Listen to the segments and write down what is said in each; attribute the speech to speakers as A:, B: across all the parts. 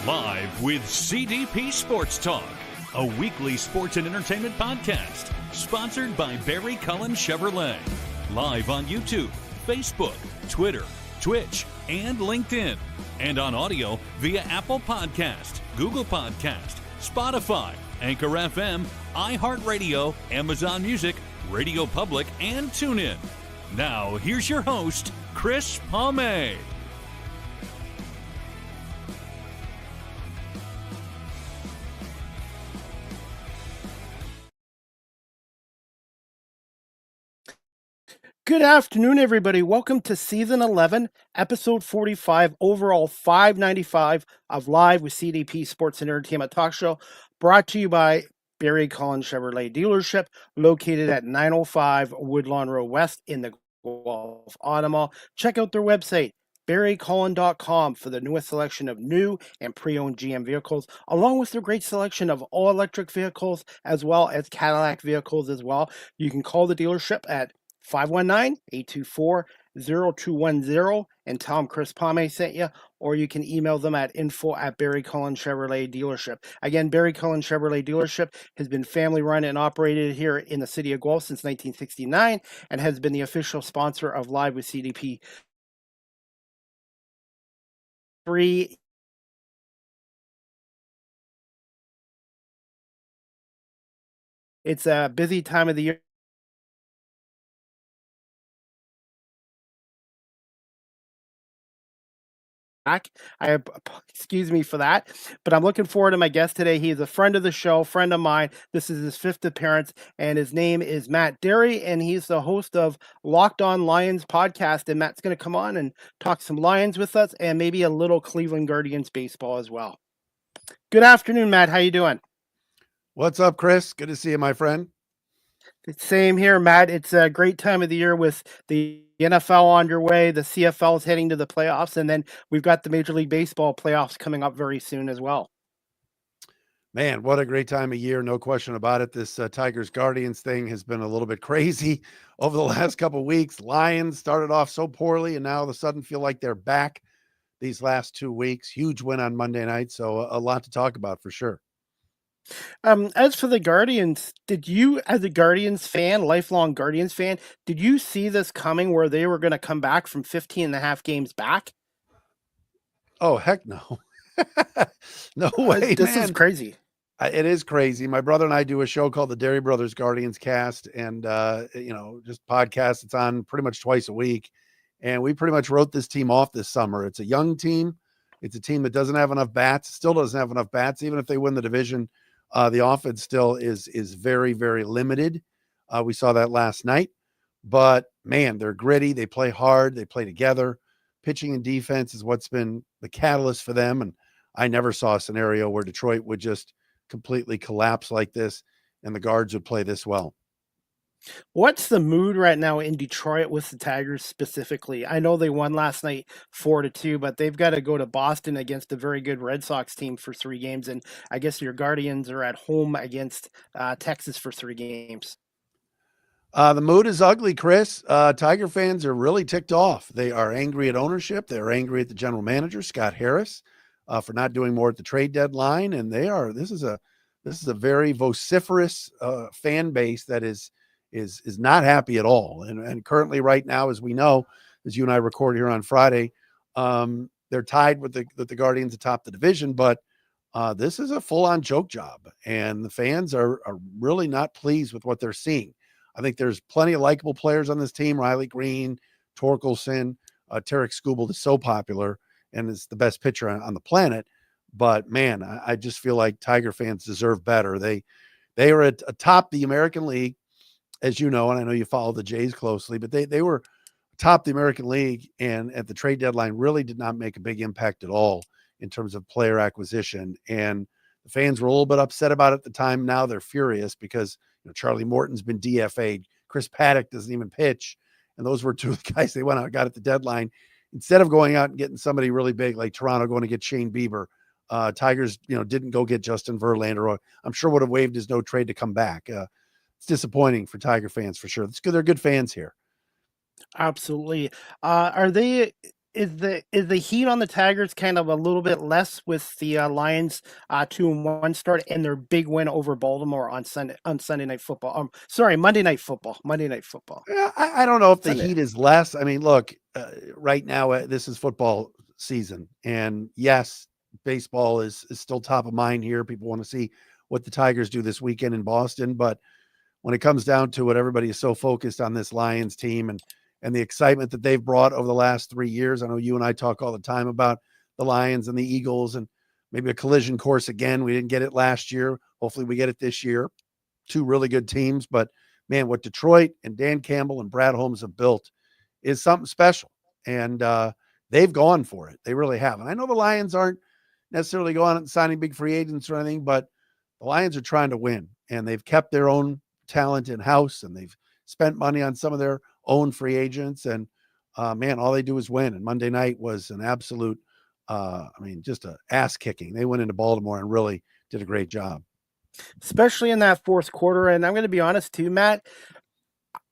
A: Live with CDP Sports Talk, a weekly sports and entertainment podcast, sponsored by Barry Cullen Chevrolet. Live on YouTube, Facebook, Twitter, Twitch, and LinkedIn. And on audio via Apple Podcast, Google Podcast, Spotify, Anchor FM, iHeartRadio, Amazon Music, Radio Public, and TuneIn. Now, here's your host, Chris Palme.
B: Good afternoon, everybody. Welcome to Season 11, Episode 45, overall 595 of Live with CDP Sports and Entertainment Talk Show, brought to you by Barry Cullen Chevrolet Dealership, located at 905 Woodlawn Road West in the Guelph Auto Mall. Check out their website, barrycullen.com, for the newest selection of new and pre-owned GM vehicles, along with their great selection of all-electric vehicles, as well as Cadillac vehicles as well. You can call the dealership at 519-824-0210 and tell them Chris Palme sent you, or you can email them at info@Barry Cullen Chevrolet Dealership. Again, Barry Cullen Chevrolet Dealership has been family run and operated here in the city of Guelph since 1969 and has been the official sponsor of Live with CDP. It's a busy time of the year. Excuse me for that, but I'm looking forward to my guest today. He is a friend of the show, friend of mine. This is his fifth appearance, and his name is Matt Dery, and he's the host of Locked On Lions podcast. And Matt's going to come on and talk some Lions with us, and maybe a little Cleveland Guardians baseball as well. Good afternoon, Matt. How you doing?
C: What's up, Chris? Good to see you, my friend.
B: Same here, Matt. It's a great time of the year with the NFL underway. The CFL is heading to the playoffs, and then we've got the Major League Baseball playoffs coming up very soon as well.
C: Man, what a great time of year. No question about it. This Tigers Guardians thing has been a little bit crazy over the last couple of weeks. Lions started off so poorly, and now all of a sudden feel like they're back these last 2 weeks. Huge win on Monday night, so a lot to talk about for sure.
B: As for the Guardians, did you, as a Guardians fan, lifelong Guardians fan, did you see this coming where they were going to come back from 15 and a half games back?
C: Oh, heck no. No way,
B: This
C: man.
B: is crazy.
C: It is crazy. My brother and I do a show called the Dery Bros Guardians Cast, and, just podcast. It's on pretty much twice a week. And we pretty much wrote this team off this summer. It's a young team. It's a team that doesn't have enough bats, still doesn't have enough bats. Even if they win the division, the offense still is very, very limited. We saw that last night. But, man, they're gritty. They play hard. They play together. Pitching and defense is what's been the catalyst for them. And I never saw a scenario where Detroit would just completely collapse like this and the Guards would play this well.
B: What's the mood right now in Detroit with the Tigers specifically? I know they won last night 4-2, but they've got to go to Boston against a very good Red Sox team for 3 games. And I guess your Guardians are at home against Texas for 3 games.
C: The mood is ugly, Chris. Tiger fans are really ticked off. They are angry at ownership. They're angry at the general manager, Scott Harris, for not doing more at the trade deadline. And this is a very vociferous fan base that is not happy at all. And currently right now, as we know, as you and I record here on Friday, they're tied with the Guardians atop the division, but this is a full-on choke job. And the fans are really not pleased with what they're seeing. I think there's plenty of likable players on this team. Riley Green, Torkelson, Tarek Skubal is so popular and is the best pitcher on the planet. But man, I just feel like Tiger fans deserve better. They are atop the American League, as you know, and I know you follow the Jays closely, but they were atop the American League and at the trade deadline really did not make a big impact at all in terms of player acquisition. And the fans were a little bit upset about it at the time. Now they're furious because Charlie Morton's been DFA'd. Chris Paddock doesn't even pitch. And those were 2 of the guys they went out and got at the deadline. Instead of going out and getting somebody really big like Toronto going to get Shane Bieber, Tigers, didn't go get Justin Verlander, or I'm sure would have waived his no trade to come back. It's disappointing for Tiger fans for sure. It's good. They're good fans here.
B: Absolutely. Are they Is the heat on the Tigers kind of a little bit less with the Lions 2-1 start and their big win over Baltimore on Sunday Night Football? Sorry, Monday Night Football. Monday Night Football.
C: Yeah, I don't know if the
B: Sunday.
C: heat is less. I mean, look, right now this is football season, and yes, baseball is still top of mind here. People want to see what the Tigers do this weekend in Boston, but when it comes down to it, everybody is so focused on this Lions team and the excitement that they've brought over the last 3 years. I know you and I talk all the time about the Lions and the Eagles and maybe a collision course again. We didn't get it last year. Hopefully we get it this year. Two really good teams, but man, what Detroit and Dan Campbell and Brad Holmes have built is something special. And they've gone for it. They really have. And I know the Lions aren't necessarily going out and signing big free agents or anything, but the Lions are trying to win, and they've kept their own talent in house, and they've spent money on some of their own free agents. And man, all they do is win. And Monday night was an absolute, just a ass kicking. They went into Baltimore and really did a great job.
B: Especially in that fourth quarter. And I'm going to be honest too, Matt,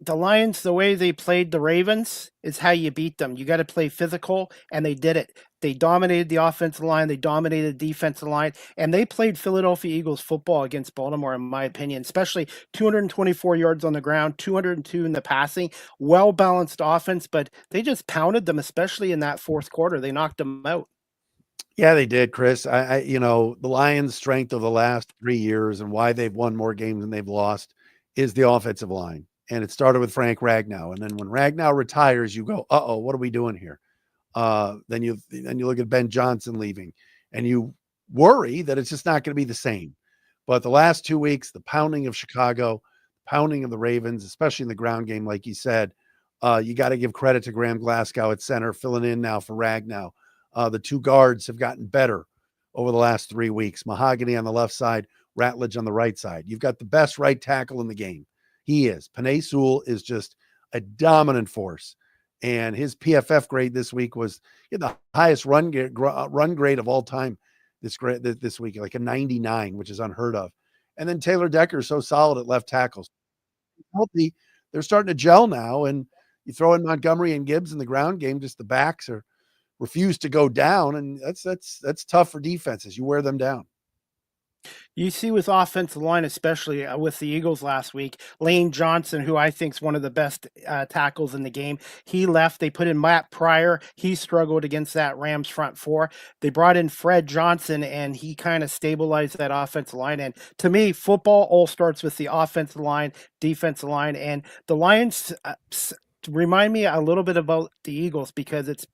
B: the Lions, the way they played the Ravens is how you beat them. You got to play physical, and they did it. They dominated the offensive line. They dominated the defensive line, and they played Philadelphia Eagles football against Baltimore, in my opinion, especially 224 yards on the ground, 202 in the passing, well-balanced offense, but they just pounded them, especially in that fourth quarter. They knocked them out.
C: Yeah, they did, Chris. The Lions' strength of the last 3 years and why they've won more games than they've lost is the offensive line. And it started with Frank Ragnow. And then when Ragnow retires, you go, uh-oh, what are we doing here? Then you look at Ben Johnson leaving, and you worry that it's just not going to be the same. But the last 2 weeks, the pounding of Chicago, pounding of the Ravens, especially in the ground game, like you said, you got to give credit to Graham Glasgow at center, filling in now for Ragnow. The two guards have gotten better over the last 3 weeks. Mahogany on the left side, Ratledge on the right side. You've got the best right tackle in the game. He is. Penei Sewell is just a dominant force. And his PFF grade this week was the highest run grade of all time this week, like a 99, which is unheard of. And then Taylor Decker is so solid at left tackle. Healthy. They're starting to gel now. And you throw in Montgomery and Gibbs in the ground game, just the backs refuse to go down. And that's tough for defenses. You wear them down.
B: You see with offensive line, especially with the Eagles last week, Lane Johnson, who I think is one of the best tackles in the game, he left. They put in Matt Pryor. He struggled against that Rams front four. They brought in Fred Johnson, and he kind of stabilized that offensive line. And to me, football all starts with the offensive line, defensive line, and the Lions remind me a little bit about the Eagles because it's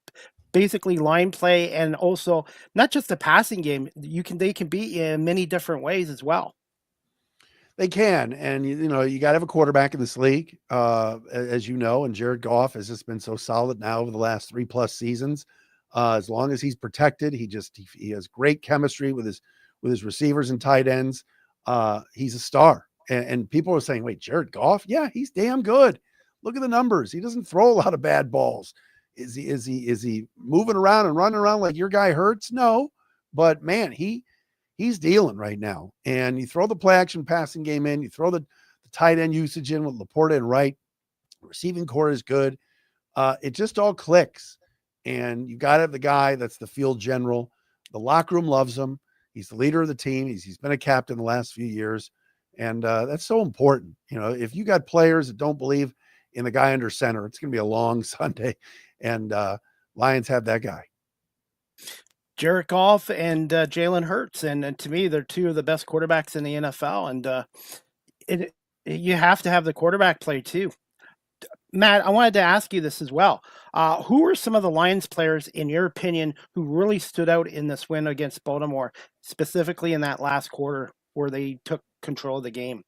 B: basically line play, and also not just the passing game. They can beat you in many different ways as well.
C: They can, and you got to have a quarterback in this league, as you know. And Jared Goff has just been so solid now over the last 3+ seasons. As long as he's protected, he has great chemistry with his receivers and tight ends. He's a star, and people are saying, "Wait, Jared Goff? Yeah, he's damn good. Look at the numbers. He doesn't throw a lot of bad balls." Is he moving around and running around like your guy Hurts? No, but man, he's dealing right now. And you throw the play action passing game in, you throw the tight end usage in with Laporta and Wright, receiving core is good. It just all clicks. And you got to have the guy that's the field general. The locker room loves him. He's the leader of the team. He's been a captain the last few years. And that's so important. If you got players that don't believe in the guy under center, it's going to be a long Sunday. And Lions have that guy.
B: Jared Goff and Jalen Hurts. And to me, they're two of the best quarterbacks in the NFL. And you have to have the quarterback play too. Matt, I wanted to ask you this as well. Who are some of the Lions players, in your opinion, who really stood out in this win against Baltimore, specifically in that last quarter where they took control of the game?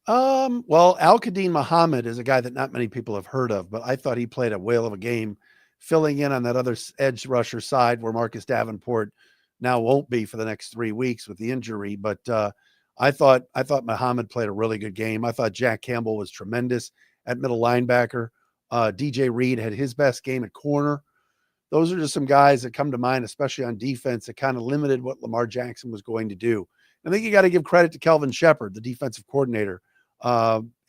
C: Well, Al-Qadim Muhammad is a guy that not many people have heard of, but I thought he played a whale of a game, filling in on that other edge rusher side where Marcus Davenport now won't be for the next 3 weeks with the injury. But I thought Muhammad played a really good game. I thought Jack Campbell was tremendous at middle linebacker. DJ Reed had his best game at corner. Those are just some guys that come to mind, especially on defense, that kind of limited what Lamar Jackson was going to do. I think you got to give credit to Kelvin Shepard, the defensive coordinator.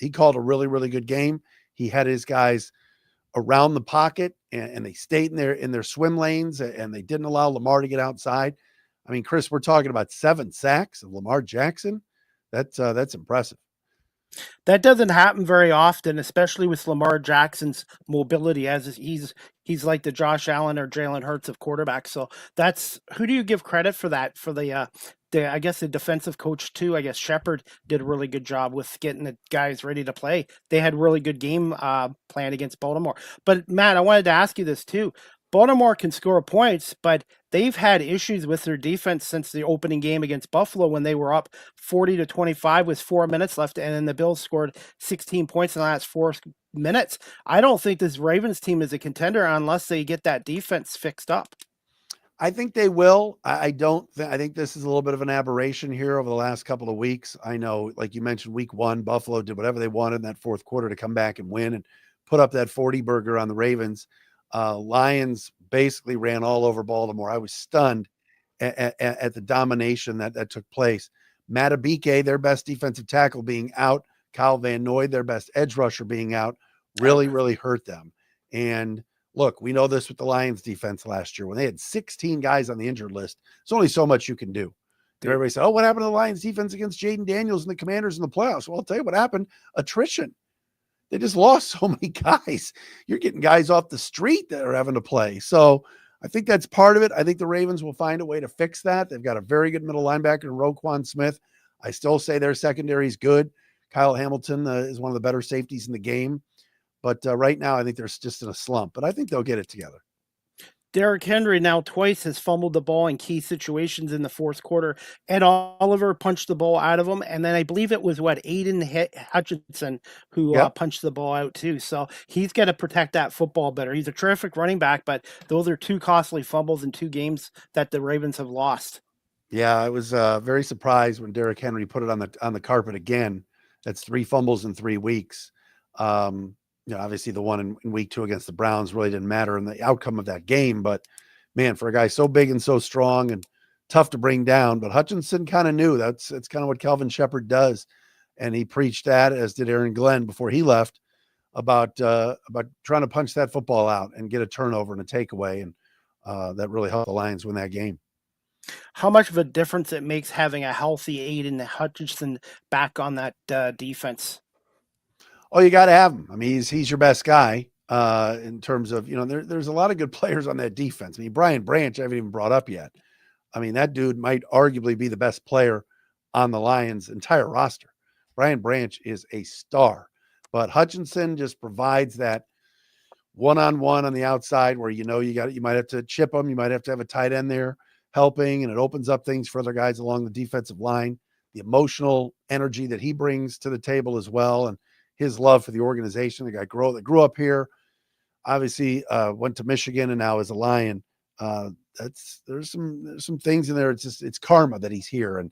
C: He called a really, really good game. He had his guys around the pocket and they stayed in their swim lanes and they didn't allow Lamar to get outside. I mean, Chris, we're talking about 7 sacks of Lamar Jackson. That's impressive.
B: That doesn't happen very often, especially with Lamar Jackson's mobility, as he's like the Josh Allen or Jalen Hurts of quarterbacks. So that's who do you give credit for that? For the I guess the defensive coach too. I guess Shepard did a really good job with getting the guys ready to play. They had really good game plan against Baltimore. But Matt, I wanted to ask you this too. Baltimore can score points, but they've had issues with their defense since the opening game against Buffalo when they were up 40-25 with 4 minutes left, and then the Bills scored 16 points in the last 4 minutes. I don't think this Ravens team is a contender unless they get that defense fixed up.
C: I think they will. I think this is a little bit of an aberration here over the last couple of weeks. I know, like you mentioned, week 1, Buffalo did whatever they wanted in that fourth quarter to come back and win and put up that 40 burger on the Ravens. Lions basically ran all over Baltimore. I was stunned at the domination that took place. Matabike, their best defensive tackle, being out. Kyle Van Noy, their best edge rusher, being out, really hurt them. And look, we know this with the Lions defense last year when they had 16 guys on the injured list. There's only so much you can do. And everybody said, "Oh, what happened to the Lions defense against Jaden Daniels and the Commanders in the playoffs?" Well, I'll tell you what happened: attrition. They just lost so many guys. You're getting guys off the street that are having to play. So I think that's part of it. I think the Ravens will find a way to fix that. They've got a very good middle linebacker in Roquan Smith. I still say their secondary is good. Kyle Hamilton is one of the better safeties in the game. But right now, I think they're just in a slump. But I think they'll get it together.
B: Derrick Henry now twice has fumbled the ball in key situations in the fourth quarter. Ed Oliver punched the ball out of him. And then I believe it was, Aiden Hutchinson who punched the ball out too. So he's got to protect that football better. He's a terrific running back, but those are 2 costly fumbles in 2 games that the Ravens have lost.
C: Yeah, I was very surprised when Derrick Henry put it on the carpet again. That's 3 fumbles in 3 weeks. Obviously the one in week 2 against the Browns really didn't matter in the outcome of that game, but man, for a guy so big and so strong and tough to bring down, but Hutchinson kind of knew that's kind of what Kelvin Shepard does. And he preached that, as did Aaron Glenn before he left, about trying to punch that football out and get a turnover and a takeaway. And that really helped the Lions win that game.
B: How much of a difference it makes having a healthy Aiden Hutchinson back on that defense?
C: Oh, you got to have him. I mean, he's your best guy in terms of, there's a lot of good players on that defense. I mean, Brian Branch, I haven't even brought up yet. I mean, that dude might arguably be the best player on the Lions' entire roster. Brian Branch is a star, but Hutchinson just provides that one-on-one on the outside where, you might have to chip him. You might have to have a tight end there helping, and it opens up things for other guys along the defensive line. The emotional energy that he brings to the table as well, and his love for the organization. The guy that grew up here, obviously went to Michigan and now is a Lion. There's some things in there. It's karma that he's here, and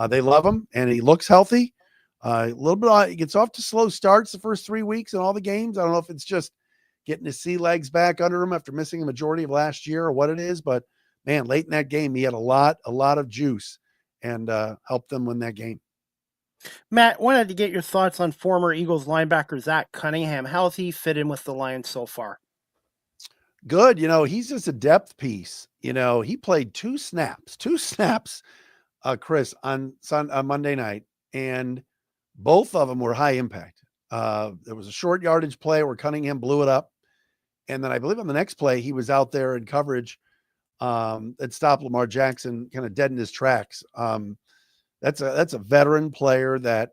C: they love him, and he looks healthy. A little bit, he gets off to slow starts the first 3 weeks in all the games. I don't know if it's just getting his sea legs back under him after missing a majority of last year or what it is, but man, late in that game, he had a lot of juice and helped them win that game.
B: Matt, wanted to get your thoughts on former Eagles linebacker Zach Cunningham. How's he fit in with the Lions so far?
C: Good. He's just a depth piece. He played 2 snaps, Chris, on Monday night, and both of them were high impact. There was a short yardage play where Cunningham blew it up. And then I believe on the next play, he was out there in coverage that stopped Lamar Jackson kind of dead in his tracks. That's a veteran player that,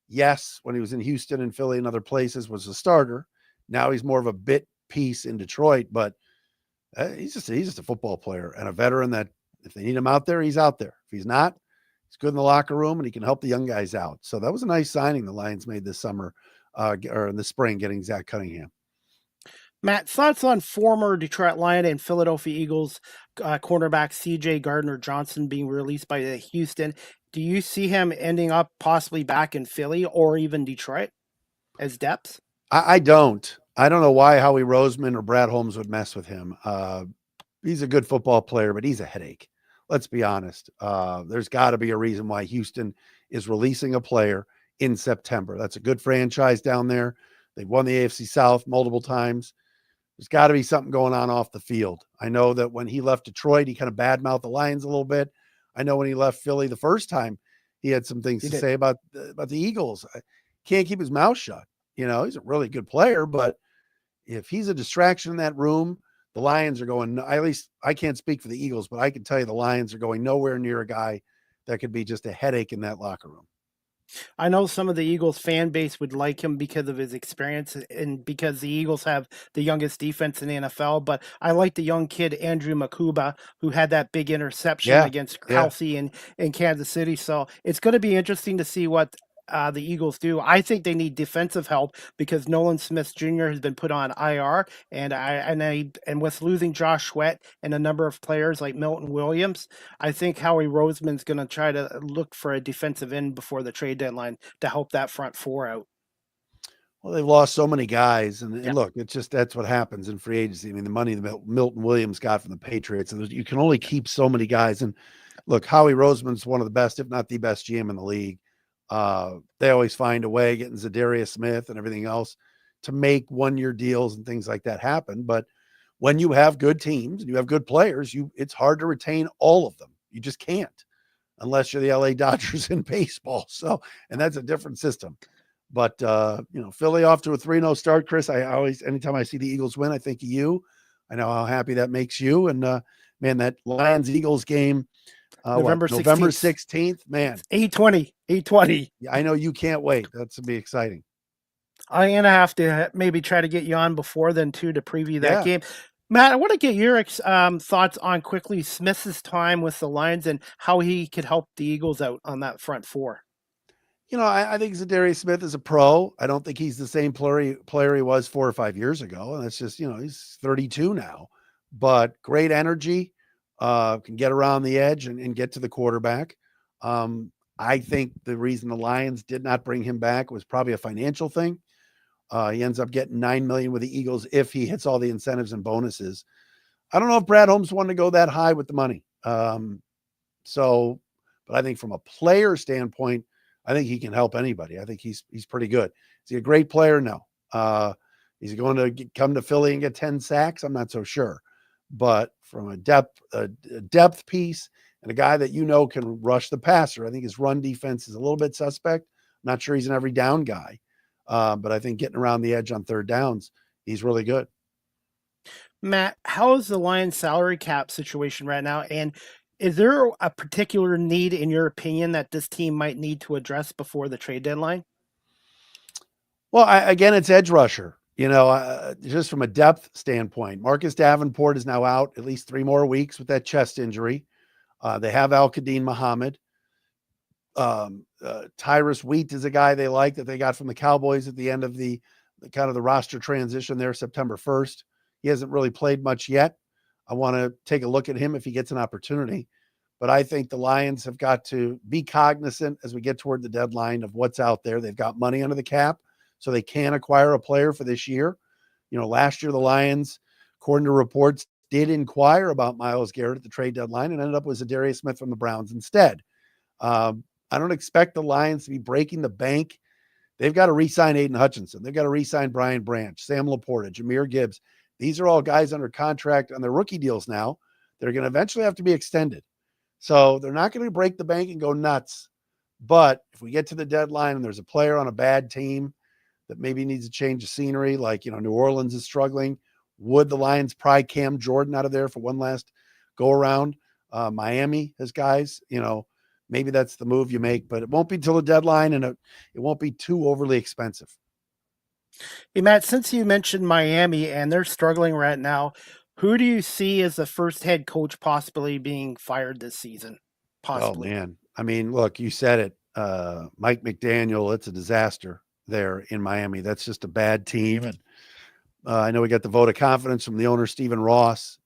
C: yes, when he was in Houston and Philly and other places was a starter. Now he's more of a bit piece in Detroit, but he's just a football player and a veteran that if they need him out there, he's out there. If he's not, he's good in the locker room and he can help the young guys out. So that was a nice signing the Lions made this summer or in the spring, getting Zach Cunningham.
B: Matt, thoughts on former Detroit Lion and Philadelphia Eagles cornerback C.J. Gardner-Johnson being released by the Houston? Do you see him ending up possibly back in Philly or even Detroit as depth?
C: I don't. I don't know why Howie Roseman or Brad Holmes would mess with him. He's a good football player, but he's a headache. Let's be honest. There's got to be a reason why Houston is releasing a player in September. That's a good franchise down there. They've won the AFC South multiple times. there's got to be something going on off the field. I know that when he left Detroit, he kind of badmouthed the Lions a little bit. I know when he left Philly the first time, he had some things to say about the Eagles. Can't keep his mouth shut. He's a really good player, but if he's a distraction in that room, the Lions are going, at least I can't speak for the Eagles, but I can tell you the Lions are going nowhere near a guy that could be just a headache in that locker room.
B: I know some of the Eagles fan base would like him because of his experience and because the Eagles have the youngest defense in the NFL. But I like the young kid, Andrew Makuba, who had that big interception against Kelsey in Kansas City. So it's going to be interesting to see what the Eagles do. I think they need defensive help because Nolan Smith Jr. has been put on IR, and with losing Josh Sweat and a number of players like Milton Williams, I think Howie Roseman's going to try to look for a defensive end before the trade deadline to help that front four out.
C: Well, they've lost so many guys, and look, it's just that's what happens in free agency. I mean, the money that Milton Williams got from the Patriots, and you can only keep so many guys. And look, Howie Roseman's one of the best, if not the best GM in the league. They always find a way, getting Zadarius Smith and everything else to make 1-year deals and things like that happen. But when you have good teams and you have good players, it's hard to retain all of them. You just can't, unless you're the LA Dodgers in baseball. So, and that's a different system. But Philly off to a 3-0 start, Chris. I always, anytime I see the Eagles win, I think of you. I know how happy that makes you. And man, that Lions Eagles game, November 16th, man.
B: 8:20.
C: Yeah, I know you can't wait. That's to be exciting.
B: I'm going to have to maybe try to get you on before then, too, to preview that game. Matt, I want to get your thoughts on quickly Smith's time with the Lions and how he could help the Eagles out on that front four.
C: I think Zadarius Smith is a pro. I don't think he's the same player he was 4 or 5 years ago. And that's just, he's 32 now. But great energy, can get around the edge and get to the quarterback. I think the reason the Lions did not bring him back was probably a financial thing. He ends up getting $9 million with the Eagles if he hits all the incentives and bonuses. I don't know if Brad Holmes wanted to go that high with the money. But I think from a player standpoint, I think he can help anybody. I think he's pretty good. Is he a great player? No. Is he going to come to Philly and get 10 sacks? I'm not so sure. But from a depth piece and a guy that can rush the passer, I think his run defense is a little bit suspect. Not sure he's an every down guy. But I think getting around the edge on third downs, he's really good.
B: Matt, how is the Lions salary cap situation right now? And is there a particular need, in your opinion, that this team might need to address before the trade deadline?
C: Well, again, it's edge rusher. Just from a depth standpoint, Marcus Davenport is now out at least 3 more weeks with that chest injury. They have Al-Qadim Muhammad. Tyrus Wheat is a guy they like that they got from the Cowboys at the end of the kind of the roster transition there, September 1st. He hasn't really played much yet. I want to take a look at him if he gets an opportunity. But I think the Lions have got to be cognizant as we get toward the deadline of what's out there. They've got money under the cap, so they can acquire a player for this year. Last year the Lions, according to reports, did inquire about Myles Garrett at the trade deadline and ended up with Zadarius Smith from the Browns instead. I don't expect the Lions to be breaking the bank. They've got to re-sign Aiden Hutchinson. They've got to re-sign Brian Branch, Sam Laporta, Jahmyr Gibbs. These are all guys under contract on their rookie deals now. They're going to eventually have to be extended. So they're not going to break the bank and go nuts. But if we get to the deadline and there's a player on a bad team that maybe needs a change of scenery, like, New Orleans is struggling, would the Lions pry Cam Jordan out of there for one last go around? Miami has guys, maybe that's the move you make, but it won't be till the deadline and it won't be too overly expensive.
B: Hey, Matt, since you mentioned Miami and they're struggling right now, who do you see as the first head coach possibly being fired this season? Possibly.
C: Oh, man. I mean, look, you said it. Mike McDaniel, it's a disaster there in Miami. That's just a bad team. And I know we got the vote of confidence from the owner, Stephen Ross,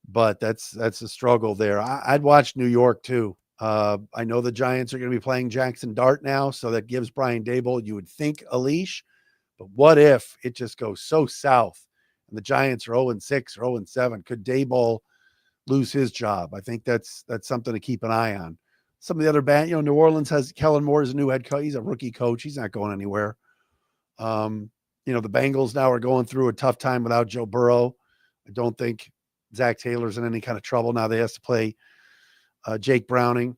C: but that's a struggle there. I'd watch New York too. I know the Giants are going to be playing Jackson Dart now, so that gives Brian Daboll, you would think, a leash. But what if it just goes so south and the Giants are 0-6 or 0-7? Could Daboll lose his job? I think that's something to keep an eye on. Some of the other band, New Orleans has Kellen Moore as a new head coach. He's a rookie coach. He's not going anywhere. the Bengals now are going through a tough time without Joe Burrow. I don't think Zach Taylor's in any kind of trouble now. They have to play Jake Browning.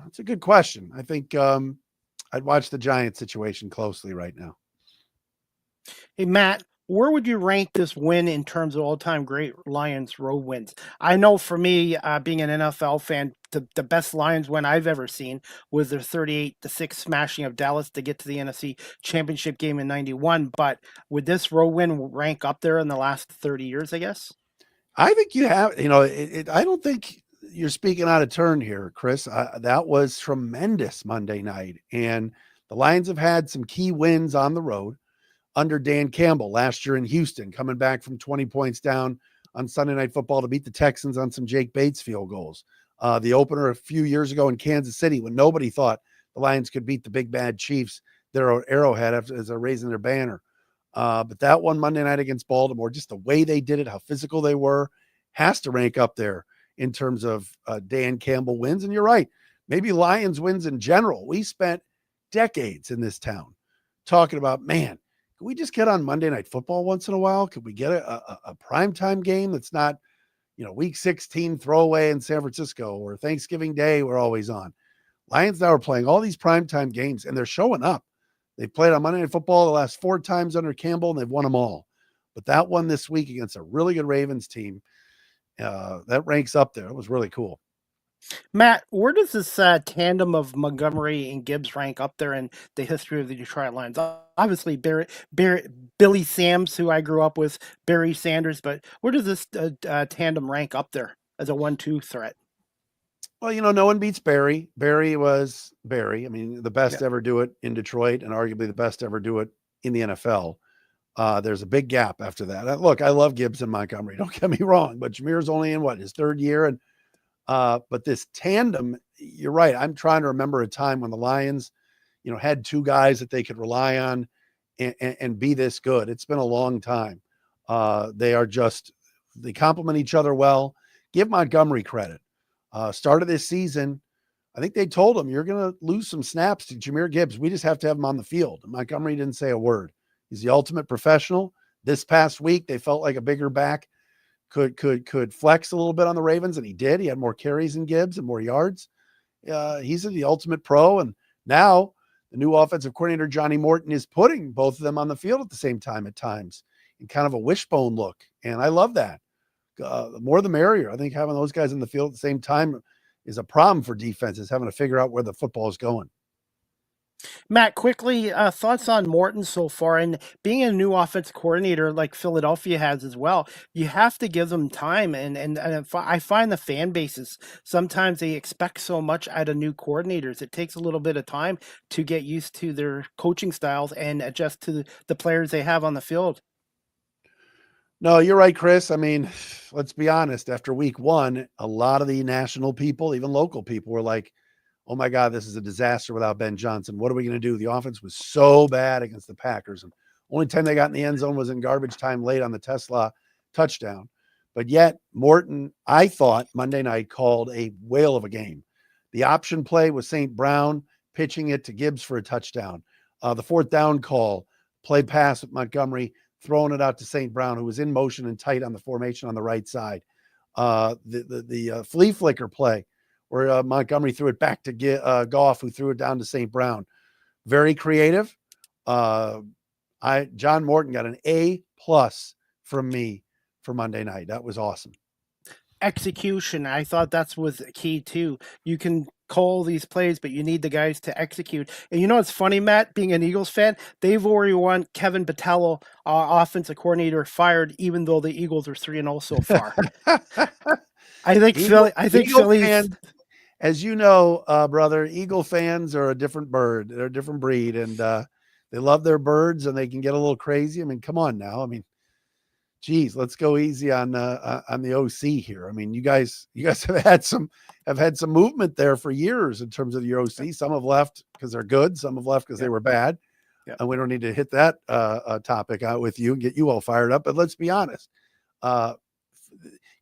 C: It's a good question. I think I'd watch the Giants situation closely right now.
B: Hey, Matt, where would you rank this win in terms of all-time great Lions road wins? I know for me, being an NFL fan, the best Lions win I've ever seen was their 38-6 smashing of Dallas to get to the NFC Championship game in '91. But would this road win rank up there in the last 30 years, I guess?
C: I think you have, I don't think you're speaking out of turn here, Chris. That was tremendous Monday night. And the Lions have had some key wins on the road under Dan Campbell last year in Houston, coming back from 20 points down on Sunday Night Football to beat the Texans on some Jake Bates field goals. The opener a few years ago in Kansas City when nobody thought the Lions could beat the big bad Chiefs, their Arrowhead as they're raising their banner. But that one Monday night against Baltimore, just the way they did it, how physical they were, has to rank up there in terms of Dan Campbell wins. And you're right, maybe Lions wins in general. We spent decades in this town talking about, man, can we just get on Monday Night Football once in a while? Could we get a primetime game that's not, week 16 throwaway in San Francisco or Thanksgiving Day we're always on? Lions now are playing all these primetime games, and they're showing up. They've played on Monday Night Football the last 4 times under Campbell, and they've won them all. But that one this week against a really good Ravens team, that ranks up there. It was really cool.
B: Matt, where does this tandem of Montgomery and Gibbs rank up there in the history of the Detroit Lions? Obviously, Billy Sams, who I grew up with, Barry Sanders, but where does this tandem rank up there as a 1-2 threat?
C: Well, no one beats Barry. Barry was Barry. I mean, the best ever do it in Detroit and arguably the best ever do it in the NFL. There's a big gap after that. Look, I love Gibbs and Montgomery. Don't get me wrong, but Jameer's only in his 3rd year. And but this tandem, you're right. I'm trying to remember a time when the Lions, had 2 guys that they could rely on and be this good. It's been a long time. They complement each other well. Give Montgomery credit. Start of this season, I think they told him, you're going to lose some snaps to Jahmyr Gibbs. We just have to have him on the field. And Montgomery didn't say a word. He's the ultimate professional. This past week, they felt like a bigger back could flex a little bit on the Ravens, and he did. He had more carries than Gibbs and more yards. He's the ultimate pro. And now the new offensive coordinator, Johnny Morton, is putting both of them on the field at the same time at times in kind of a wishbone look. And I love that. The more the merrier. I think having those guys in the field at the same time is a problem for defenses, having to figure out where the football is going.
B: Matt, quickly, thoughts on Morton so far, and being a new offense coordinator like Philadelphia has as well, you have to give them time. And I find the fan bases, sometimes they expect so much out of new coordinators. It takes a little bit of time to get used to their coaching styles and adjust to the players they have on the field.
C: No, you're right, Chris. I mean, let's be honest. After week 1, a lot of the national people, even local people, were like, oh my God, this is a disaster without Ben Johnson. What are we going to do? The offense was so bad against the Packers. And only time they got in the end zone was in garbage time late on the Tesla touchdown. But yet Morton, I thought Monday night, called a whale of a game. The option play was St. Brown pitching it to Gibbs for a touchdown. The 4th down call, play pass with Montgomery, throwing it out to St. Brown, who was in motion and tight on the formation on the right side. The flea flicker play where Montgomery threw it back to Goff, who threw it down to St. Brown. Very creative. John Morton got an A+ from me for Monday night. That was awesome.
B: Execution. I thought that was key too. You can call these plays, but you need the guys to execute. And it's funny, Matt, being an Eagles fan, they've already won Kevin Battello, offensive coordinator, fired, even though the Eagles are 3-0 so far. I think Philly
C: fans, as you know, brother, Eagle fans are a different bird. They're a different breed, and they love their birds, and they can get a little crazy. I mean, come on now. I mean, geez, let's go easy on the OC here. I mean, you guys have had some movement there for years in terms of your OC. Some have left because they're good. Some have left because they were bad. Yeah. And we don't need to hit that topic out with you and get you all fired up. But let's be honest.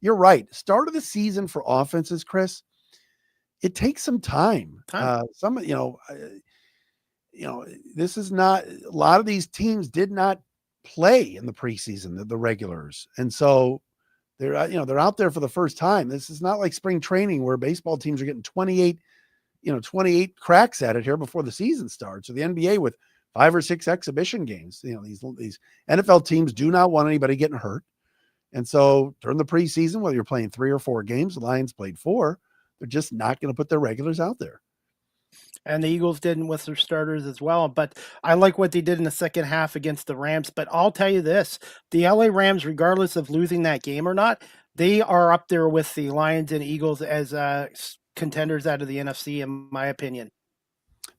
C: You're right. Start of the season for offenses, Chris, it takes some time. This is not, a lot of these teams did not play in the preseason, the regulars. And so they're out there for the first time. This is not like spring training where baseball teams are getting 28 cracks at it here before the season starts, or the NBA with 5 or 6 exhibition games. These NFL teams do not want anybody getting hurt. And so during the preseason, whether you're playing 3 or 4 games, the Lions played 4, they're just not going to put their regulars out there.
B: And the Eagles didn't with their starters as well. But I like what they did in the second half against the Rams. But I'll tell you this, the LA Rams, regardless of losing that game or not, they are up there with the Lions and Eagles as contenders out of the NFC, in my opinion.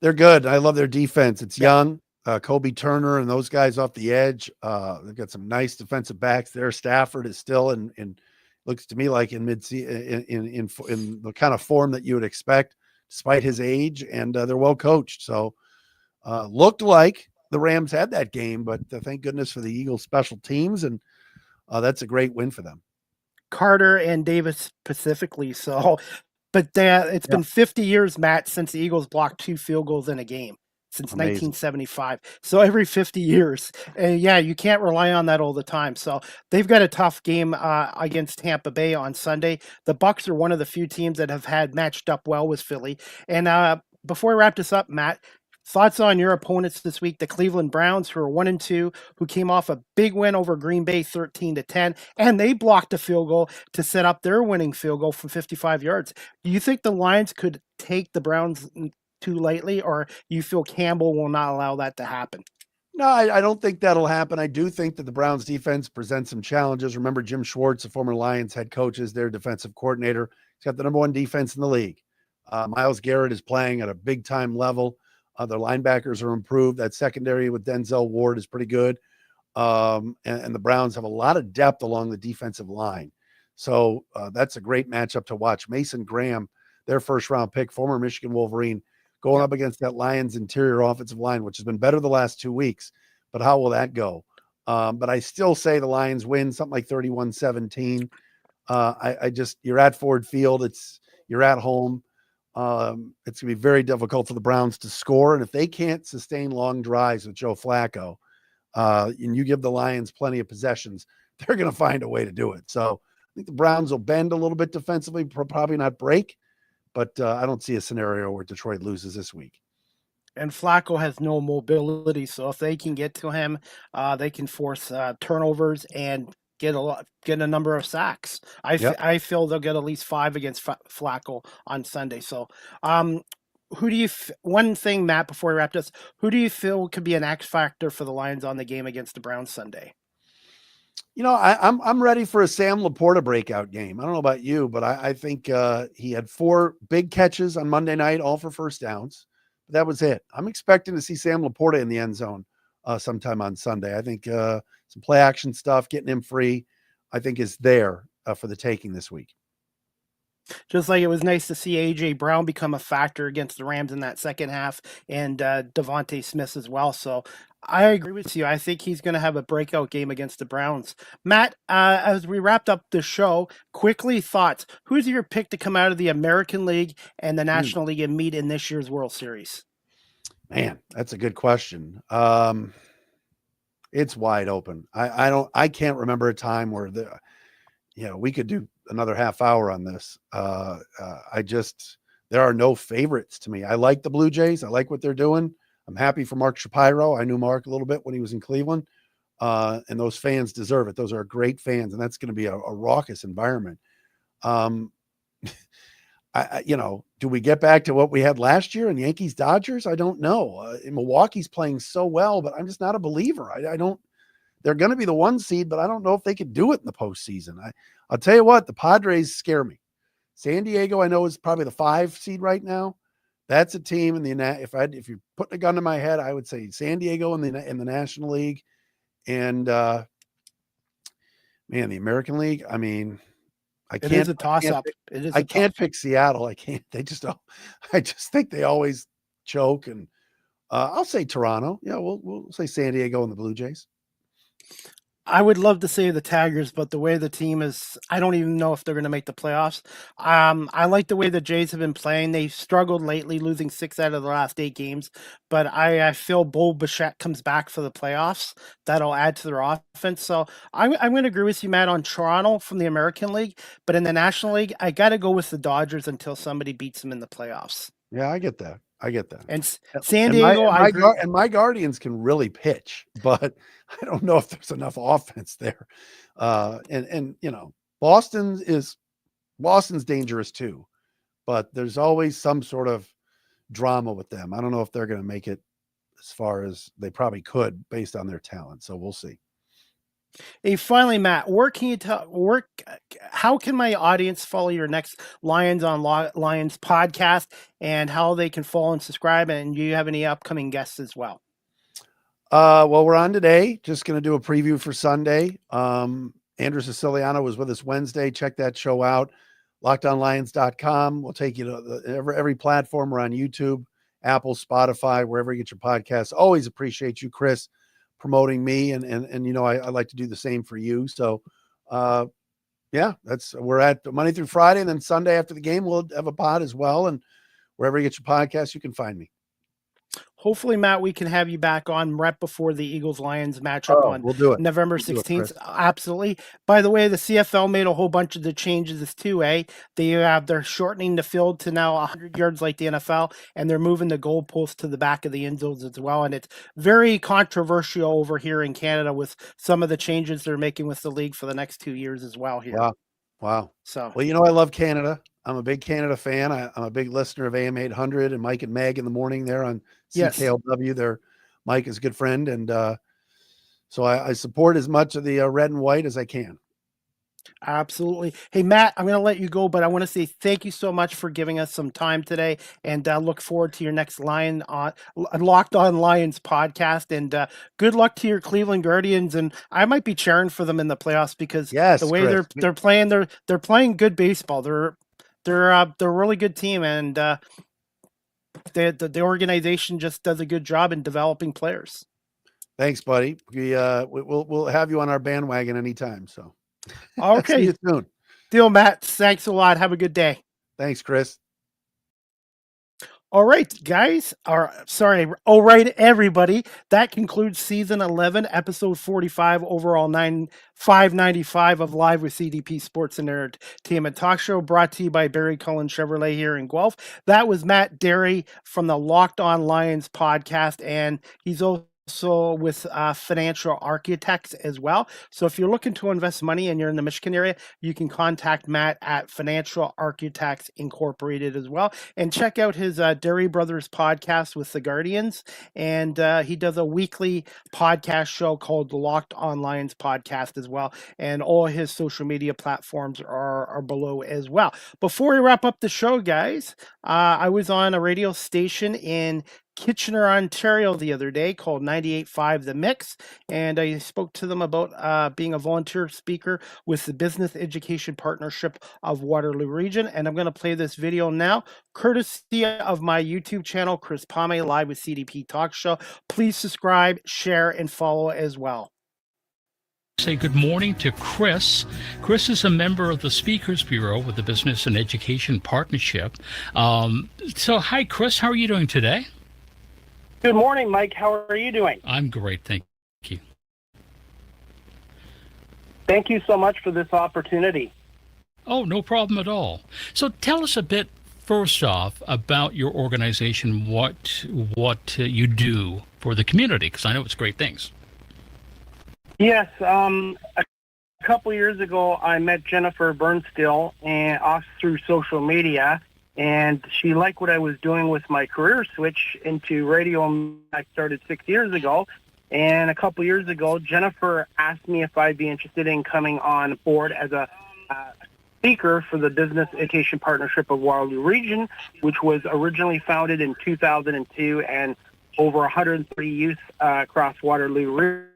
C: They're good. I love their defense. It's young. Kobe Turner and those guys off the edge. They've got some nice defensive backs there. Stafford is still in looks to me like in the kind of form that you would expect, despite his age, and they're well coached. So looked like the Rams had that game, but thank goodness for the Eagles special teams, and that's a great win for them.
B: Carter and Davis specifically. So, but it's been 50 years, Matt, since the Eagles blocked 2 field goals in a game. Since
C: Amazing.
B: 1975. So every 50 years. And you can't rely on that all the time. So they've got a tough game against Tampa Bay on Sunday. The Bucs are one of the few teams that have had matched up well with Philly. And before we wrap this up, Matt, thoughts on your opponents this week, the Cleveland Browns, who are 1-2, who came off a big win over Green Bay 13-10, and they blocked a field goal to set up their winning field goal from 55 yards. Do you think the Lions could take the Browns too lightly, or you feel Campbell will not allow that to happen?
C: No, I don't think that'll happen. I do think that the Browns defense presents some challenges. Remember Jim Schwartz, the former Lions head coach, is their defensive coordinator. He's got the number 1 defense in the league. Myles Garrett is playing at a big time level. Their linebackers are improved. That secondary with Denzel Ward is pretty good. And the Browns have a lot of depth along the defensive line. So that's a great matchup to watch. Mason Graham, their first round pick, former Michigan Wolverine, going up against that Lions interior offensive line, which has been better the last 2 weeks. But how will that go? But I still say the Lions win something like 31-17. You're at Ford Field. You're at home. It's going to be very difficult for the Browns to score. And if they can't sustain long drives with Joe Flacco, and you give the Lions plenty of possessions, they're going to find a way to do it. So I think the Browns will bend a little bit defensively, probably not break. But I don't see a scenario where Detroit loses this week.
B: And Flacco has no mobility, so if they can get to him, they can force turnovers and get a number of sacks. I feel they'll get at least 5 against Flacco on Sunday. So, who do you? One thing, Matt, before we wrap this, who do you feel could be an X factor for the Lions on the game against the Browns Sunday?
C: I'm ready for a Sam Laporta breakout game. I don't know about you, but I think he had 4 big catches on Monday night, all for first downs. But that was it. I'm expecting to see Sam Laporta in the end zone sometime on Sunday. I think some play action stuff, getting him free, I think is there for the taking this week.
B: Just like it was nice to see A.J. Brown become a factor against the Rams in that second half, and Devontae Smith as well. So I agree with you. I think he's going to have a breakout game against the Browns. Matt, as we wrapped up the show, quickly thoughts. Who's your pick to come out of the American League and the National League and meet in this year's World Series?
C: Man, that's a good question. It's wide open. I can't remember a time where we could do another half hour on this. There are no favorites to me. I like the Blue Jays. I like what they're doing. I'm happy for Mark Shapiro. I knew Mark a little bit when he was in Cleveland, and those fans deserve it. Those are great fans, and that's going to be a raucous environment. Do we get back to what we had last year in Yankees Dodgers? I don't know. Milwaukee's playing so well, but I'm just not a believer. They're going to be the 1 seed, but I don't know if they could do it in the postseason. I'll tell you what, the Padres scare me. San Diego, I know, is probably the 5 seed right now. That's a team if you're putting a gun to my head, I would say San Diego in the National League, and the American League. I mean,
B: It is a toss-up.
C: I can't pick Seattle. I can't. They just don't. I just think they always choke. And I'll say Toronto. Yeah, we'll say San Diego and the Blue Jays.
B: I would love to say the Tigers, but the way the team is, I don't even know if they're going to make the playoffs. I like the way the Jays have been playing. They've struggled lately, losing 6 out of the last 8 games. But I feel Bo Bichette comes back for the playoffs. That'll add to their offense. So I'm going to agree with you, Matt, on Toronto from the American League. But in the National League, I got to go with the Dodgers until somebody beats them in the playoffs.
C: Yeah, I get that.
B: And San
C: And
B: Diego, I agree.
C: my Guardians can really pitch, but I don't know if there's enough offense there. And Boston's dangerous too, but there's always some sort of drama with them. I don't know if they're going to make it as far as they probably could based on their talent. So we'll see.
B: Hey, finally, Matt, how can my audience follow your next Lions on Lions podcast and how they can follow and subscribe? And do you have any upcoming guests as well?
C: Well, we're on today. Just going to do a preview for Sunday. Andrew Siciliano was with us Wednesday. Check that show out. LockedOnLions.com. We'll take you to every platform. We're on YouTube, Apple, Spotify, wherever you get your podcasts. Always appreciate you, Chris, promoting me. And I like to do the same for you. So, we're at Monday through Friday. And then Sunday after the game, we'll have a pod as well. And wherever you get your podcasts, you can find me.
B: Hopefully, Matt, we can have you back on right before the Eagles-Lions matchup on
C: we'll do it.
B: November 16th. Absolutely. By the way, the CFL made a whole bunch of the changes too, They're shortening the field to now 100 yards like the NFL, and they're moving the goalpost to the back of the end zones as well. And it's very controversial over here in Canada with some of the changes they're making with the league for the next 2 years as well here.
C: Wow.
B: So,
C: well, I love Canada. I'm a big Canada fan. I'm a big listener of AM 800 and Mike and Meg in the morning there on CKLW. Mike is a good friend. And so I support as much of the red and white as I can.
B: Absolutely. Hey, Matt, I'm going to let you go, but I want to say thank you so much for giving us some time today, and look forward to your next Locked On Lions podcast. And good luck to your Cleveland Guardians. And I might be cheering for them in the playoffs because the way
C: Chris,
B: they're playing, they're playing good baseball. They're a really good team, and the organization just does a good job in developing players.
C: Thanks, buddy. We'll have you on our bandwagon anytime. So.
B: Okay.
C: See you soon.
B: Deal, Matt. Thanks a lot. Have a good day.
C: Thanks, Chris.
B: All right, guys. All right, everybody. That concludes season 11, episode 45, overall 595 of Live with CDP Sports and Entertainment Talk Show, brought to you by Barry Cullen Chevrolet here in Guelph. That was Matt Dery from the Locked On Lions podcast, and he's also with Financial Architects as well. So if you're looking to invest money and you're in the Michigan area, you can contact Matt at Financial Architects Incorporated as well. And check out his Dery Brothers podcast with the Guardians. And he does a weekly podcast show called the Locked On Lions podcast as well. And all his social media platforms are below as well. Before we wrap up the show, guys, I was on a radio station in Kitchener, Ontario the other day called 98.5 The Mix, and I spoke to them about being a volunteer speaker with the Business Education Partnership of Waterloo Region, and I'm going to play this video now, courtesy of my YouTube channel, Chris Pame, Live with CDP Talk Show. Please subscribe, share, and follow as well.
D: Say good morning to Chris. Chris is a member of the Speakers Bureau with the Business and Education Partnership. So hi, Chris. How are you doing today?
E: Good morning, Mike. How are you doing?
D: I'm great, thank you.
E: Thank you so much for this opportunity.
D: Oh, no problem at all. So tell us a bit, first off, about your organization, what you do for the community, because I know it's great things.
E: Yes, a couple years ago, I met Jennifer Burnstill and through social media, and she liked what I was doing with my career switch into radio. I started 6 years ago, and a couple years ago, Jennifer asked me if I'd be interested in coming on board as a speaker for the Business Education Partnership of Waterloo Region, which was originally founded in 2002, and over 130 youth across Waterloo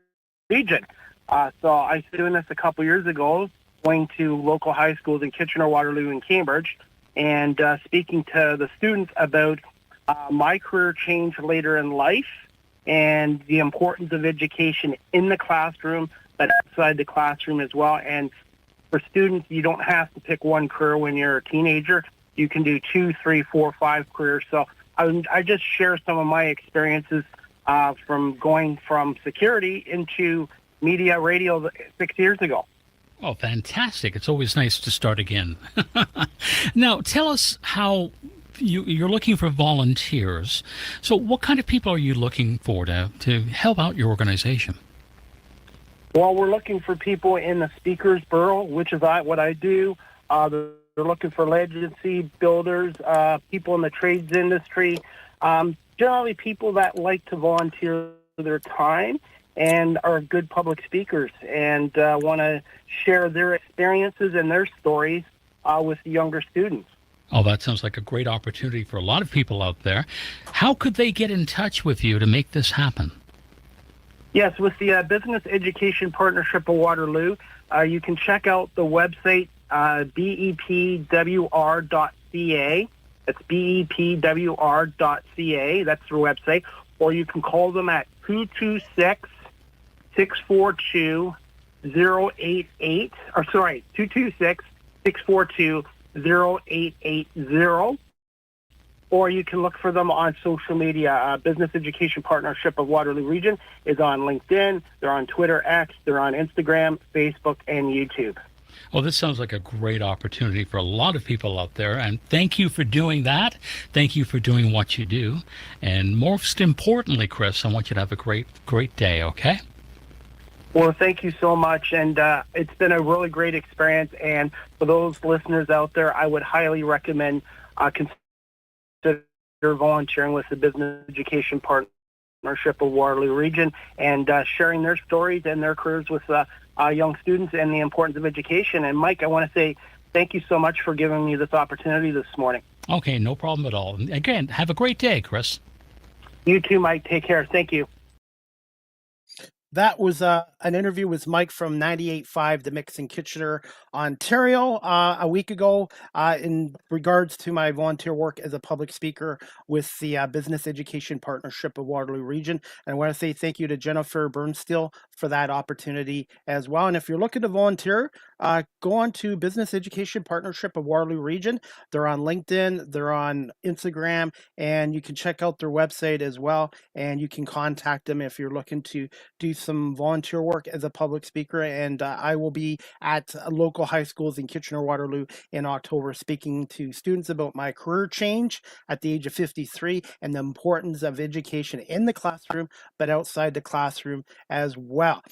E: Region. So I started doing this a couple years ago, going to local high schools in Kitchener, Waterloo, and Cambridge, and speaking to the students about my career change later in life and the importance of education in the classroom, but outside the classroom as well. And for students, you don't have to pick one career when you're a teenager. You can do 2, 3, 4, 5 careers. So I just share some of my experiences from going from security into media radio 6 years ago.
D: Oh, fantastic. It's always nice to start again. Now, tell us how you're looking for volunteers. So what kind of people are you looking for to help out your organization?
E: Well, we're looking for people in the Speakers Bureau, which is what I do. They're looking for agency builders, people in the trades industry, generally people that like to volunteer their time and are good public speakers and want to share their experiences and their stories with the younger students.
D: Oh, that sounds like a great opportunity for a lot of people out there. How could they get in touch with you to make this happen?
E: Yes, with the Business Education Partnership of Waterloo, you can check out the website bepwr.ca. That's bepwr.ca. That's their website. Or you can call them at 226-642-0880. Or sorry, 226-642-0880. Or you can look for them on social media. Business Education Partnership of Waterloo Region is on LinkedIn. They're on Twitter, X. They're on Instagram, Facebook, and YouTube.
D: Well, this sounds like a great opportunity for a lot of people out there. And thank you for doing that. Thank you for doing what you do. And most importantly, Chris, I want you to have a great day, okay?
E: Well, thank you so much. And it's been a really great experience. And for those listeners out there, I would highly recommend consider volunteering with the Business Education Partnership of Waterloo Region and sharing their stories and their careers with young students and the importance of education. And Mike, I want to say thank you so much for giving me this opportunity this morning.
D: Okay, no problem at all. Again, have a great day, Chris.
E: You too, Mike. Take care. Thank you.
B: That was an interview with Mike from 98.5 The Mix in Kitchener, Ontario, a week ago in regards to my volunteer work as a public speaker with the Business Education Partnership of Waterloo Region. And I want to say thank you to Jennifer Bernstiel for that opportunity as well. And if you're looking to volunteer, go on to Business Education Partnership of Waterloo Region. They're on LinkedIn, they're on Instagram, and you can check out their website as well. And you can contact them if you're looking to do some volunteer work as a public speaker. And I will be at local high schools in Kitchener-Waterloo in October speaking to students about my career change at the age of 53 and the importance of education in the classroom, but outside the classroom as well.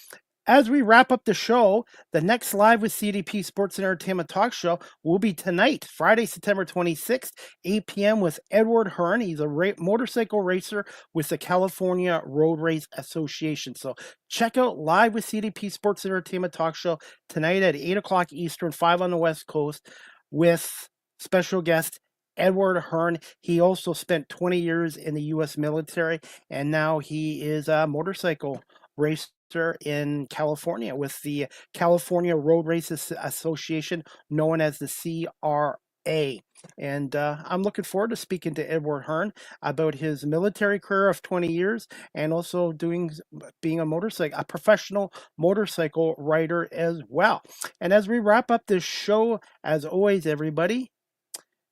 B: As we wrap up the show, the next Live with CDP Sports and Entertainment Talk Show will be tonight, Friday, September 26th, 8 p.m. with Edward Hearn. He's a motorcycle racer with the California Road Race Association. So check out Live with CDP Sports and Entertainment Talk Show tonight at 8 o'clock Eastern, 5 on the West Coast with special guest Edward Hearn. He also spent 20 years in the U.S. military, and now he is a motorcycle racer in California with the California Road Races Association, known as the CRA. And I'm looking forward to speaking to Edward Hearn about his military career of 20 years and also being a professional motorcycle rider as well. And as we wrap up this show, as always, everybody,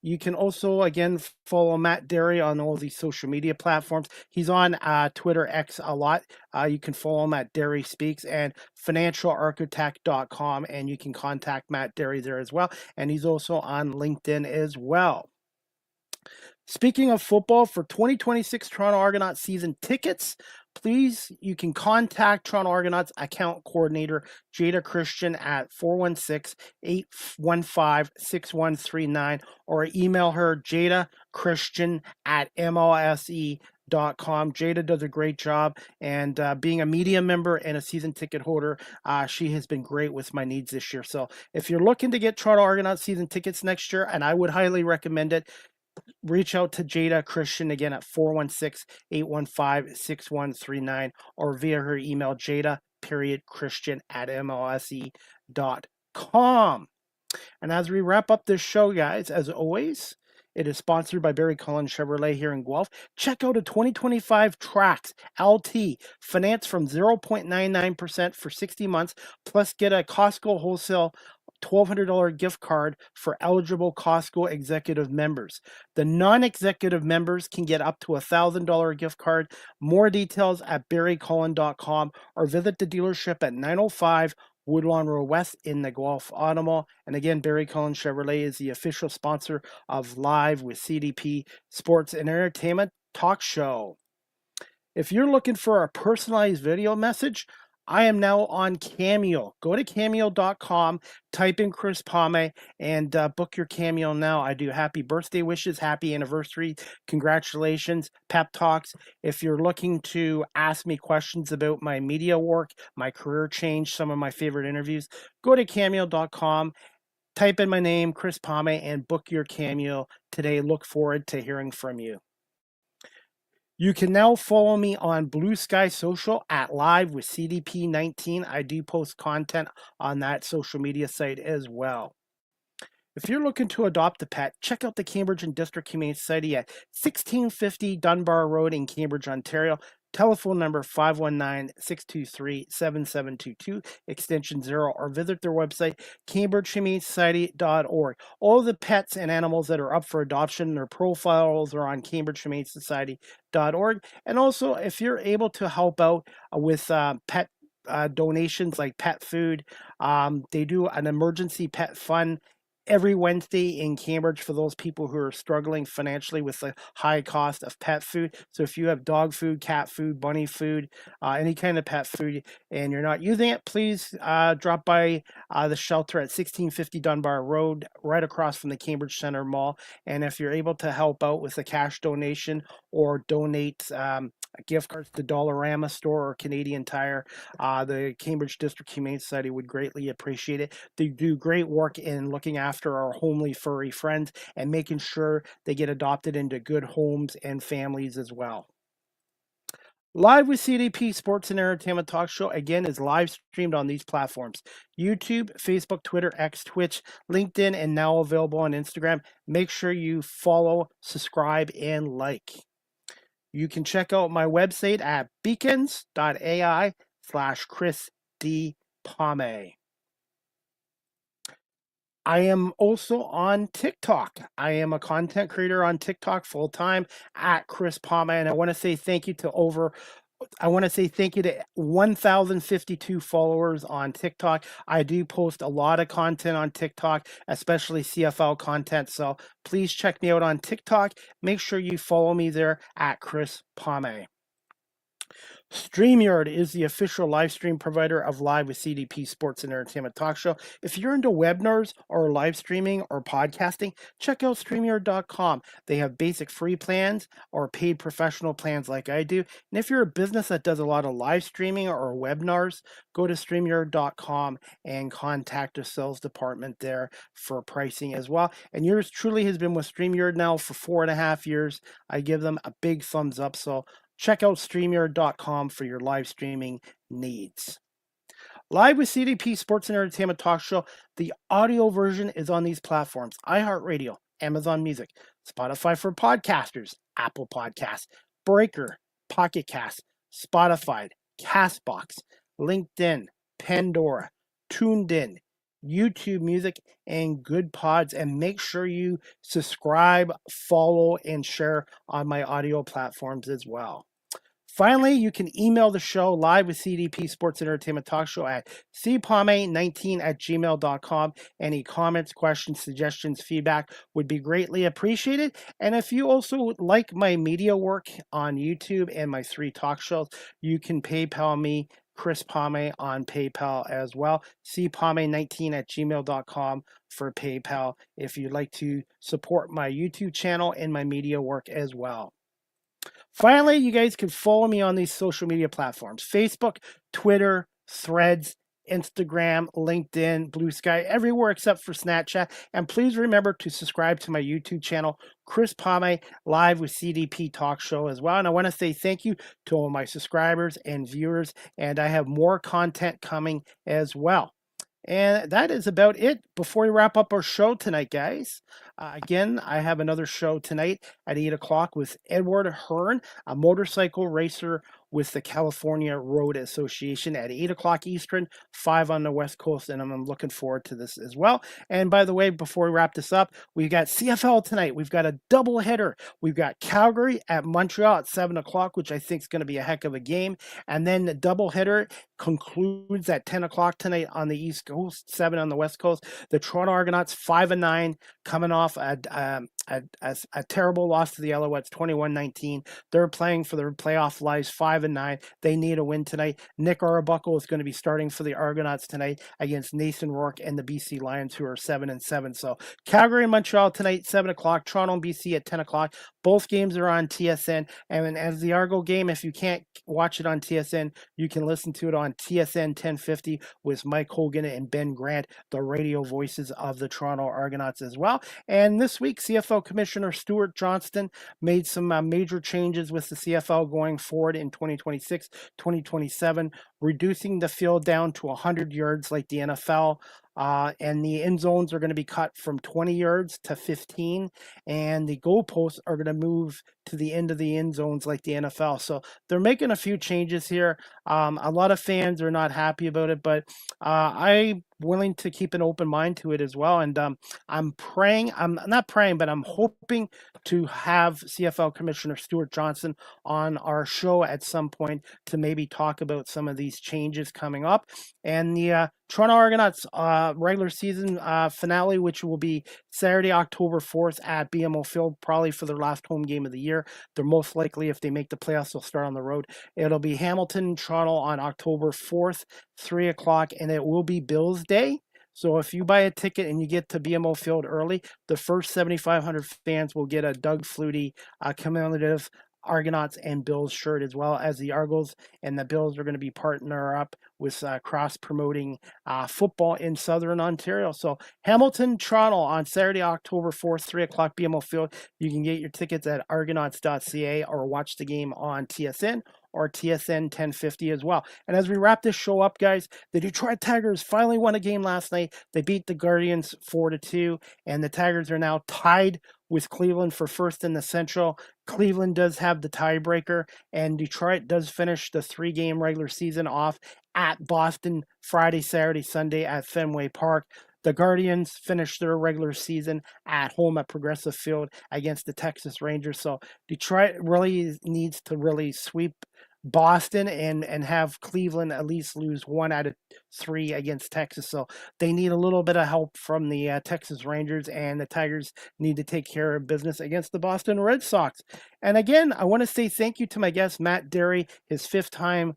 B: you can also, again, follow Matt Dery on all these social media platforms. He's on Twitter X a lot. You can follow him at Dery Speaks and financialarchitect.com, and you can contact Matt Dery there as well. And he's also on LinkedIn as well. Speaking of football, for 2026 Toronto Argonauts season tickets, please, you can contact Toronto Argonauts account coordinator Jada Christian at 416-815-6139 or email her jadachristian@mlse.com. Jada does a great job, and being a media member and a season ticket holder, she has been great with my needs this year. So if you're looking to get Toronto Argonauts season tickets next year, and I would highly recommend it, reach out to Jada Christian again at 416-815-6139 or via her email jada.christian@mlse.com. And as we wrap up this show, guys, as always, It is sponsored by Barry Cullen Chevrolet here in Guelph. Check out a 2025 Trax LT, finance from 0.99% for 60 months, plus get a Costco wholesale $1,200 gift card for eligible Costco executive members. The non-executive members can get up to $1,000 gift card. More details at barrycullen.com or visit the dealership at 905 Woodlawn Road West in the Guelph Auto Mall. And again, Barry Cullen Chevrolet is the official sponsor of Live with CDP Sports and Entertainment Talk Show. If you're looking for a personalized video message, I am now on Cameo. Go to cameo.com, type in Chris Palme, and book your Cameo now. I do happy birthday wishes, happy anniversary, congratulations, pep talks. If you're looking to ask me questions about my media work, my career change, some of my favorite interviews, go to cameo.com, type in my name, Chris Palme, and book your Cameo today. Look forward to hearing from you. You can now follow me on Blue Sky Social at Live with CDP19. I do post content on that social media site as well. If you're looking to adopt a pet, check out the Cambridge and District Humane Society at 1650 Dunbar Road in Cambridge, Ontario. Telephone number 519-623-7722, extension 0, or visit their website, cambridgehumanesociety.org. All the pets and animals that are up for adoption, their profiles are on cambridgehumanesociety.org. And also, if you're able to help out with pet donations like pet food, they do an emergency pet fund every Wednesday in Cambridge for those people who are struggling financially with the high cost of pet food. So if you have dog food, cat food, bunny food, any kind of pet food, and you're not using it, please drop by the shelter at 1650 Dunbar Road, right across from the Cambridge Centre Mall. And if you're able to help out with a cash donation or donate gift cards to Dollarama store or Canadian Tire, the Cambridge District Humane Society would greatly appreciate it. They do great work in looking after our homely furry friends and making sure they get adopted into good homes and families as well. Live with CDP Sports and Entertainment Talk Show, again, is live streamed on these platforms: YouTube, Facebook, Twitter, X, Twitch, LinkedIn, and now available on Instagram. Make sure you follow, subscribe, and like. You can check out my website at beacons.ai/Chris D. Palme. I am also on TikTok. I am a content creator on TikTok full time at Chris Palme, and I want to say thank you to 1,052 followers on TikTok. I do post a lot of content on TikTok, especially CFL content. So please check me out on TikTok. Make sure you follow me there at Chris Palme. StreamYard is the official live stream provider of Live with CDP Sports and Entertainment Talk Show. If you're into webinars or live streaming or podcasting, check out StreamYard.com. They have basic free plans or paid professional plans like I do. And if you're a business that does a lot of live streaming or webinars, go to StreamYard.com and contact the sales department there for pricing as well. And yours truly has been with StreamYard now for 4.5 years. I give them a big thumbs up. So check out StreamYard.com for your live streaming needs. Live with CDP Sports and Entertainment Talk Show. The audio version is on these platforms: iHeartRadio, Amazon Music, Spotify for podcasters, Apple Podcasts, Breaker, Pocket Cast, Spotify, Castbox, LinkedIn, Pandora, Tuned In, YouTube Music, and Good Pods. And make sure you subscribe, follow, and share on my audio platforms as well. Finally, you can email the show Live with CDP Sports and Entertainment Talk Show at cpalme19@gmail.com. Any comments, questions, suggestions, feedback would be greatly appreciated. And if you also like my media work on YouTube and my 3 talk shows, you can PayPal me, Chris Palme, on PayPal as well. cpalme19@gmail.com for PayPal if you'd like to support my YouTube channel and my media work as well. Finally, you guys can follow me on these social media platforms: Facebook, Twitter, Threads, Instagram, LinkedIn, Blue Sky, everywhere except for Snapchat. And please remember to subscribe to my YouTube channel, Chris Palme, Live with CDP Talk Show as well. And I want to say thank you to all my subscribers and viewers, and I have more content coming as well. And that is about it before we wrap up our show tonight, guys. Again, I have another show tonight at 8 o'clock with Edward Hearn, a motorcycle racer with the California Road Association at 8 o'clock Eastern, 5 on the West Coast, and I'm looking forward to this as well. And by the way, before we wrap this up, we've got CFL tonight. We've got a double header. We've got Calgary at Montreal at 7 o'clock, which I think is going to be a heck of a game. And then the double header concludes at 10 o'clock tonight on the East Coast, 7 on the West Coast. The Toronto Argonauts 5-9, coming off a terrible loss to the Alouettes, 21-19. They're playing for their playoff lives, 5-9. They need a win tonight. Nick Arbuckle is going to be starting for the Argonauts tonight against Nathan Rourke and the BC Lions, who are 7-7. So Calgary and Montreal tonight, 7 o'clock. Toronto and BC at 10 o'clock. Both games are on TSN. And as the Argo game, if you can't watch it on TSN, you can listen to it on TSN 1050 with Mike Hogan and Ben Grant, the radio voices of the Toronto Argonauts as well. And this week, CFL Commissioner Stuart Johnston made some major changes with the CFL going forward in 2026, 2027, reducing the field down to 100 yards like the NFL. And the end zones are going to be cut from 20 yards to 15, and the goalposts are going to move to the end of the end zones like the NFL. So they're making a few changes here. A lot of fans are not happy about it, but I'm willing to keep an open mind to it as well. And I'm not praying, but I'm hoping to have CFL Commissioner Stuart Johnson on our show at some point to maybe talk about some of these changes coming up. And the Toronto Argonauts regular season finale, which will be Saturday, October 4th at BMO Field, probably for their last home game of the year. They're most likely, if they make the playoffs, they'll start on the road. It'll be Hamilton, Toronto on October 4th, 3 o'clock, and it will be Bills Day. So if you buy a ticket and you get to BMO Field early, the first 7,500 fans will get a Doug Flutie commemorative Argonauts and Bills shirt, as well as the Argos and the Bills are going to be partner up with cross-promoting football in Southern Ontario. So Hamilton, Toronto on Saturday, October 4th, 3 o'clock, BMO Field. You can get your tickets at argonauts.ca or watch the game on TSN or TSN 1050 as well. And as we wrap this show up, guys, the Detroit Tigers finally won a game last night. They beat the Guardians 4-2, and the Tigers are now tied with Cleveland for first in the Central. Cleveland does have the tiebreaker, and Detroit does finish the 3-game regular season off at Boston Friday, Saturday, Sunday at Fenway Park. The Guardians finished their regular season at home at Progressive Field against the Texas Rangers. So Detroit really needs to really sweep Boston and have Cleveland at least lose 1 out of 3 against Texas. So they need a little bit of help from the Texas Rangers, and the Tigers need to take care of business against the Boston Red Sox. And again, I want to say thank you to my guest, Matt Dery, his 5th time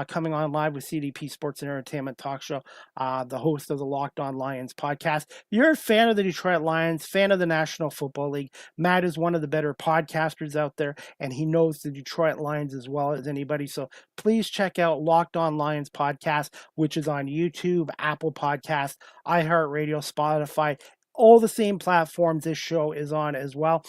B: coming on live with CDP Sports and Entertainment Talk Show, the host of the Locked On Lions podcast. If you're a fan of the Detroit Lions, fan of the National Football League, Matt is one of the better podcasters out there, and he knows the Detroit Lions as well as anybody. So please check out Locked On Lions podcast, which is on YouTube, Apple Podcasts, iHeartRadio, Spotify, all the same platforms this show is on as well.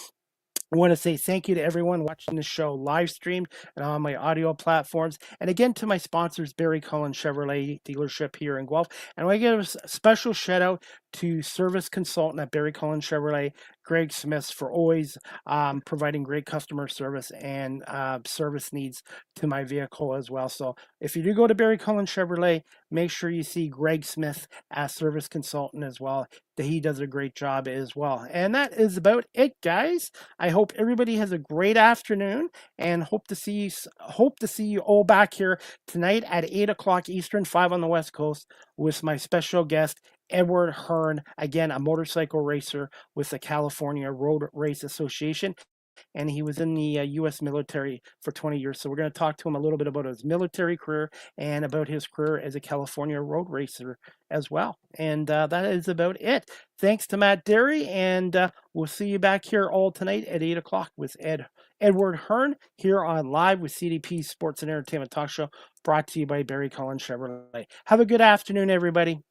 B: I want to say thank you to everyone watching the show live streamed and on my audio platforms. And again, to my sponsors, Barry Cullen Chevrolet dealership here in Guelph. And I want to give a special shout out to service consultant at Barry Cullen Chevrolet, Greg Smith, for always providing great customer service and service needs to my vehicle as well. So if you do go to Barry Cullen Chevrolet, make sure you see Greg Smith as service consultant as well. He does a great job as well. And that is about it, guys. I hope everybody has a great afternoon, and hope to see you all back here tonight at 8 o'clock Eastern, 5 on the West Coast, with my special guest, Edward Hearn, again, a motorcycle racer with the California Road Race Association. And he was in the U.S. military for 20 years. So we're going to talk to him a little bit about his military career and about his career as a California road racer as well. And that is about it. Thanks to Matt Dery, and we'll see you back here all tonight at 8 o'clock with Edward Hearn here on Live with CDP Sports and Entertainment Talk Show, brought to you by Barry Cullen Chevrolet. Have a good afternoon, everybody.